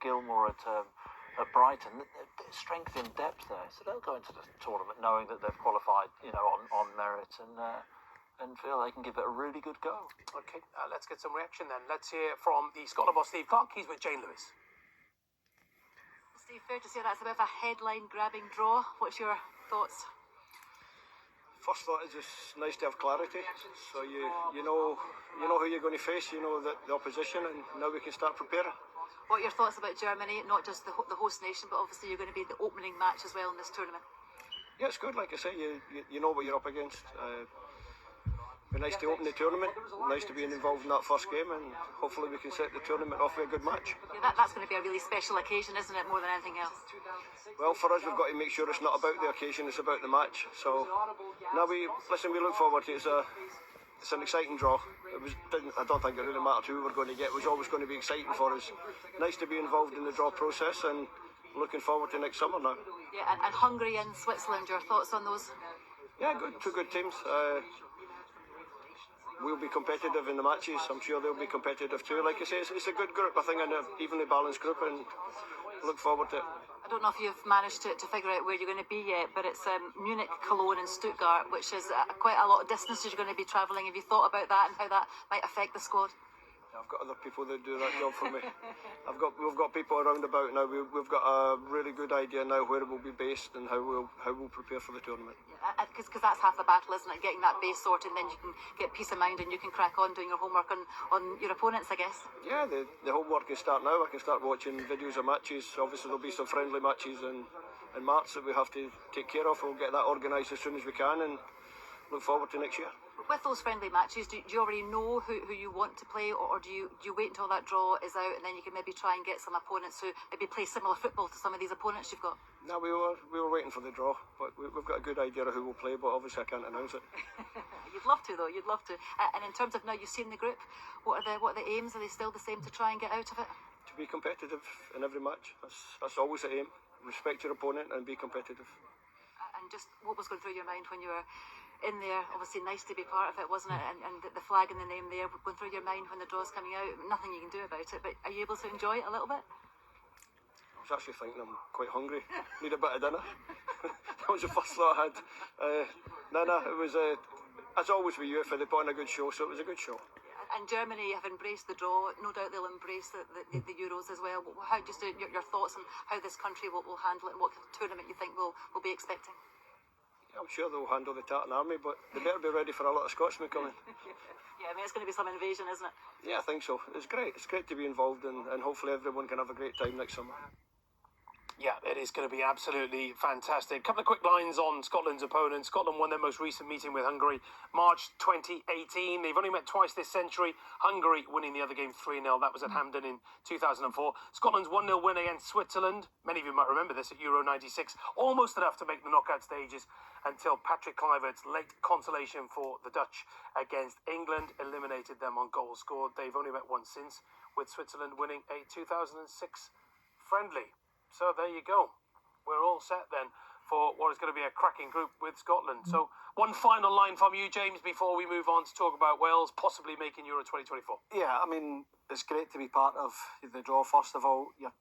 Gilmore at Brighton. Strength in depth there, so they'll go into the tournament knowing that they've qualified, on merit and feel they can give it a really good go. Okay, let's get some reaction then. Let's hear from the Scotland boss, Steve Clarke. He's with Jane Lewis. Steve, fair to say that's a bit of a headline-grabbing draw. What's your thoughts? First thought is just nice to have clarity. So you know who you're going to face. You know the opposition, and now we can start preparing. What are your thoughts about Germany? Not just the host nation, but obviously you're going to be the opening match as well in this tournament. Yeah, it's good. Like I say, you know what you're up against. Be nice to open the tournament. Nice to be involved in that first game, and hopefully we can set the tournament off with a good match. Yeah, that's going to be a really special occasion, isn't it? More than anything else. Well, for us, we've got to make sure it's not about the occasion; it's about the match. So now we look forward to it. It's an exciting draw. I don't think it really mattered who we're going to get. It was always going to be exciting for us. Nice to be involved in the draw process, and looking forward to next summer now. Yeah, and Hungary and Switzerland, your thoughts on those? Yeah, good. Two good teams. We'll be competitive in the matches. I'm sure they'll be competitive too. Like I say, it's a good group, I think, and an evenly balanced group, and look forward to it. I don't know if you've managed to figure out where you're going to be yet, but it's Munich, Cologne and Stuttgart, which is quite a lot of distances you're going to be travelling. Have you thought about that and how that might affect the squad? I've got other people that do that job for me. We've got people around about now. We've got a really good idea now where it will be based and how we'll prepare for the tournament. Because that's half the battle, isn't it? Getting that base sorted, and then you can get peace of mind and you can crack on doing your homework on your opponents, I guess. Yeah, the homework can start now. I can start watching videos of matches. Obviously there'll be some friendly matches in March that we have to take care of. We'll get that organised as soon as we can and look forward to next year. With those friendly matches, do you already know who you want to play, or do you wait until that draw is out and then you can maybe try and get some opponents who maybe play similar football to some of these opponents you've got? No, we were waiting for the draw, but we've got a good idea of who will play, but obviously I can't announce it. You'd love to, though. You'd love to. And in terms of now you've seen the group, what are the aims? Are they still the same to try and get out of it? To be competitive in every match. That's always the aim. Respect your opponent and be competitive. And just what was going through your mind when you were in there? Obviously nice to be part of it, wasn't it? And the flag and the name there going through your mind when the draw's coming out. Nothing you can do about it, but are you able to enjoy it a little bit? I was actually thinking I'm quite hungry. Need a bit of dinner. That was the first thought I had. It was as always with UEFA, they put on a good show, so it was a good show. And Germany have embraced the draw. No doubt they'll embrace the Euros as well. How just your thoughts on how this country will handle it, and what tournament you think we'll be expecting? I'm sure they'll handle the Tartan Army, but they better be ready for a lot of Scotsmen coming. Yeah, I mean, it's going to be some invasion, isn't it? Yeah, I think so. It's great. It's great to be involved in, and hopefully everyone can have a great time next summer. Yeah, it is going to be absolutely fantastic. A couple of quick lines on Scotland's opponents. Scotland won their most recent meeting with Hungary, March 2018. They've only met twice this century. Hungary winning the other game 3-0. That was at Hampden in 2004. Scotland's 1-0 win against Switzerland. Many of you might remember this at Euro 96. Almost enough to make the knockout stages until Patrick Kluivert's late consolation for the Dutch against England eliminated them on goals scored. They've only met once since, with Switzerland winning a 2006 friendly. So there you go. We're all set then for what is going to be a cracking group with Scotland. So one final line from you, James, before we move on to talk about Wales possibly making Euro 2024. Yeah, I mean, it's great to be part of the draw, first of all. You're